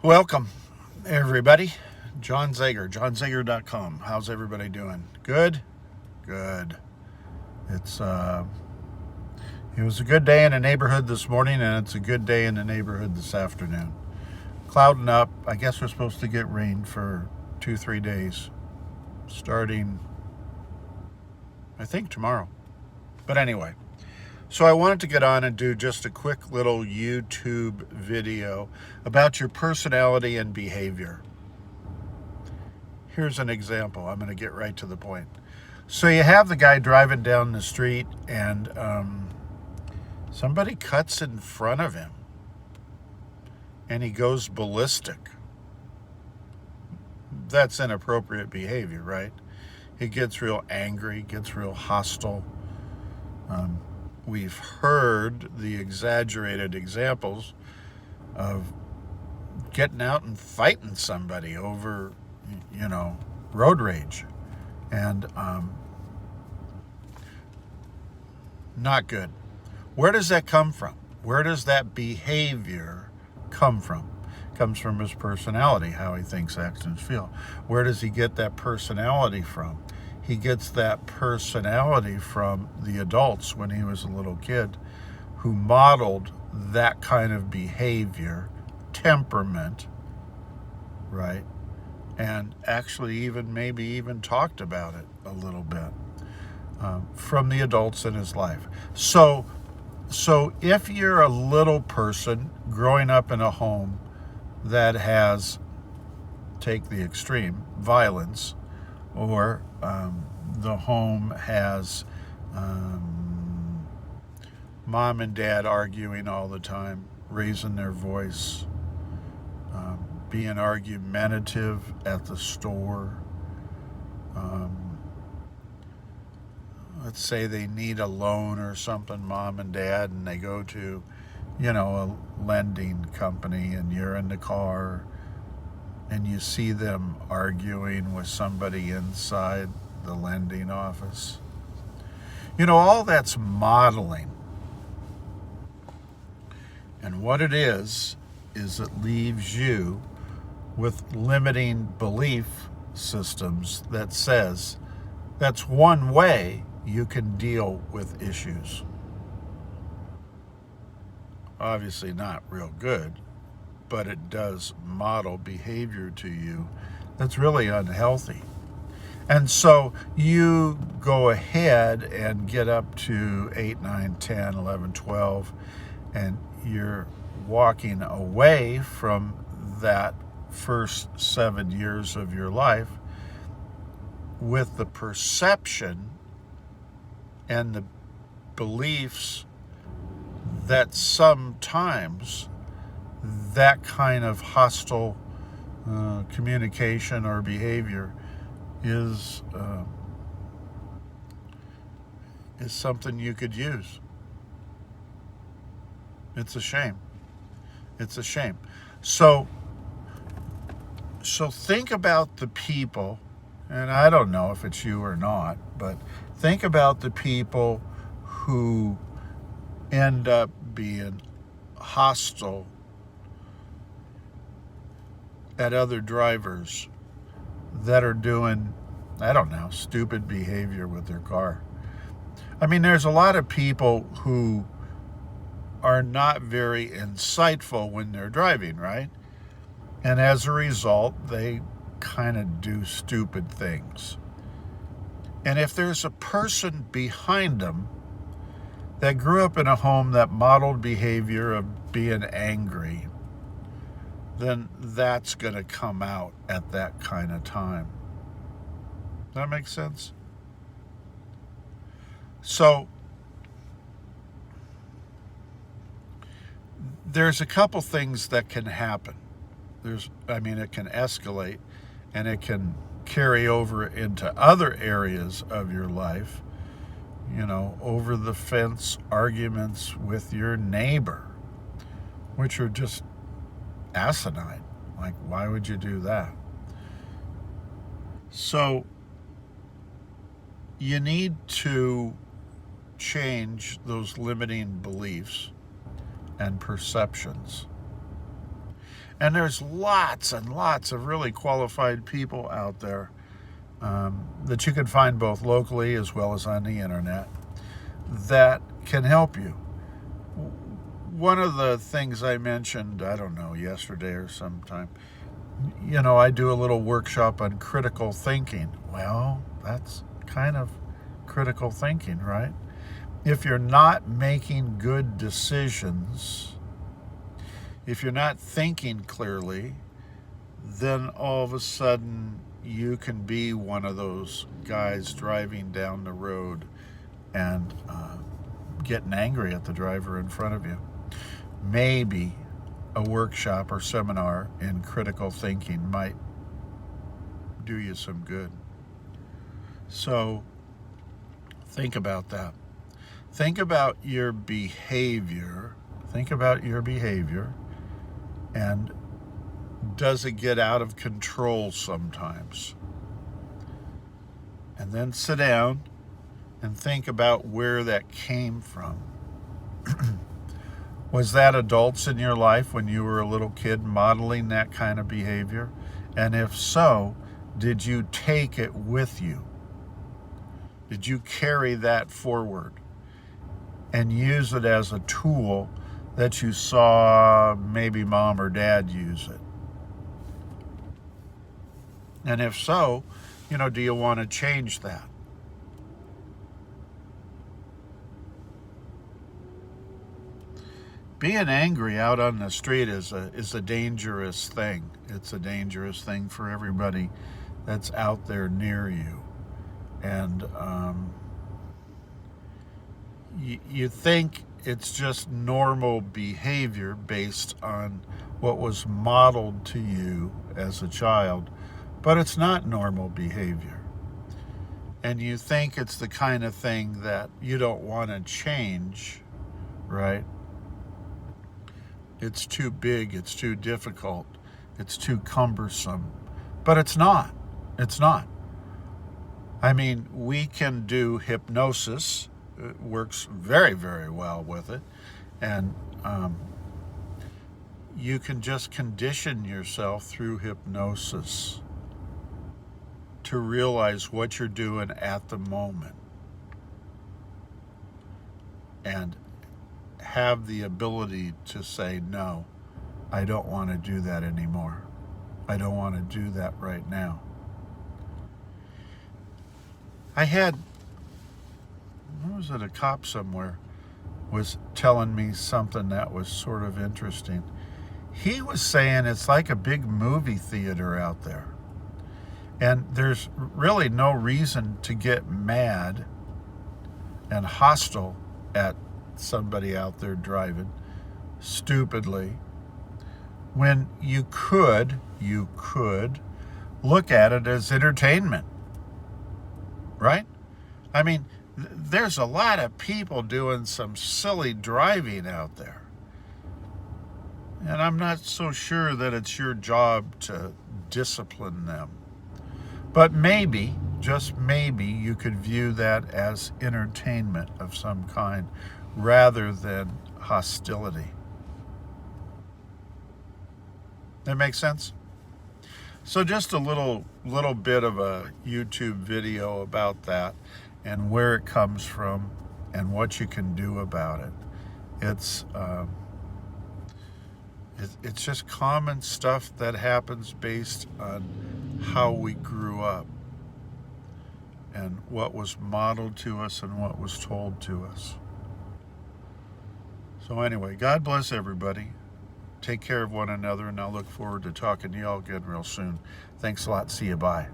Welcome, everybody. John Zager, johnzager.com. How's everybody doing? Good? Good. It was a good day in the neighborhood this morning, and it's a good day in the neighborhood this afternoon. Clouding up. I guess we're supposed to get rain for 2-3 days, starting, I think, tomorrow. But anyway, so I wanted to get on and do just a quick little YouTube video about your personality and behavior. Here's an example. I'm going to get right to the point. So you have the guy driving down the street and somebody cuts in front of him and he goes ballistic. That's inappropriate behavior, right? He gets real angry, gets real hostile. We've heard the exaggerated examples of getting out and fighting somebody over, road rage. And not good. Where does that come from? Where does that behavior come from? It comes from his personality, how he thinks, acts, and feels. Where does he get that personality from? He gets that personality from the adults when he was a little kid who modeled that kind of behavior, temperament, right? And actually maybe even talked about it a little bit from the adults in his life. So if you're a little person growing up in a home that has, take the extreme, violence, or the home has mom and dad arguing all the time, raising their voice, being argumentative at the store. Let's say they need a loan or something, mom and dad, and they go to, a lending company, and you're in the car and you see them arguing with somebody inside the lending office. All that's modeling. And what it is it leaves you with limiting belief systems that says that's one way you can deal with issues. Obviously not real good, but it does model behavior to you that's really unhealthy. And so you go ahead and get up to 8, 9, 10, 11, 12, and you're walking away from that first 7 years of your life with the perception and the beliefs that sometimes that kind of hostile communication or behavior is something you could use. It's a shame. It's a shame. So think about the people, and I don't know if it's you or not, but think about the people who end up being hostile at other drivers that are doing, stupid behavior with their car. I mean, there's a lot of people who are not very insightful when they're driving, right? And as a result, they kind of do stupid things. And if there's a person behind them that grew up in a home that modeled behavior of being angry, then that's going to come out at that kind of time. Does that make sense? So there's a couple things that can happen. It can escalate, and it can carry over into other areas of your life. Over the fence arguments with your neighbor, which are just asinine. Like, why would you do that? So you need to change those limiting beliefs and perceptions. And there's lots and lots of really qualified people out there that you can find both locally as well as on the internet that can help you. One of the things I mentioned, I don't know, yesterday or sometime, I do a little workshop on critical thinking. Well, that's kind of critical thinking, right? If you're not making good decisions, if you're not thinking clearly, then all of a sudden you can be one of those guys driving down the road and getting angry at the driver in front of you. Maybe a workshop or seminar in critical thinking might do you some good. So think about that. Think about your behavior. Think about your behavior, and does it get out of control sometimes? And then sit down and think about where that came from. Was that adults in your life when you were a little kid modeling that kind of behavior? And if so, did you take it with you? Did you carry that forward and use it as a tool that you saw maybe mom or dad use it? And if so, do you want to change that? Being angry out on the street is a dangerous thing. It's a dangerous thing for everybody that's out there near you. And you think it's just normal behavior based on what was modeled to you as a child, but it's not normal behavior. And you think it's the kind of thing that you don't want to change, right? It's too big, it's too difficult, it's too cumbersome. But it's not. It's not. I mean, we can do hypnosis. It works very, very well with it. And you can just condition yourself through hypnosis to realize what you're doing at the moment and have the ability to say, no, I don't want to do that anymore. I don't want to do that right now. A cop somewhere was telling me something that was sort of interesting. He was saying it's like a big movie theater out there. And there's really no reason to get mad and hostile at somebody out there driving stupidly when you could look at it as entertainment, right? I mean, there's a lot of people doing some silly driving out there. And I'm not so sure that it's your job to discipline them. But maybe, just maybe, you could view that as entertainment of some kind rather than hostility. That makes sense? So just a little bit of a YouTube video about that and where it comes from and what you can do about it. It's just common stuff that happens based on how we grew up and what was modeled to us and what was told to us. So anyway, God bless everybody. Take care of one another, and I'll look forward to talking to y'all again real soon. Thanks a lot. See you. Bye.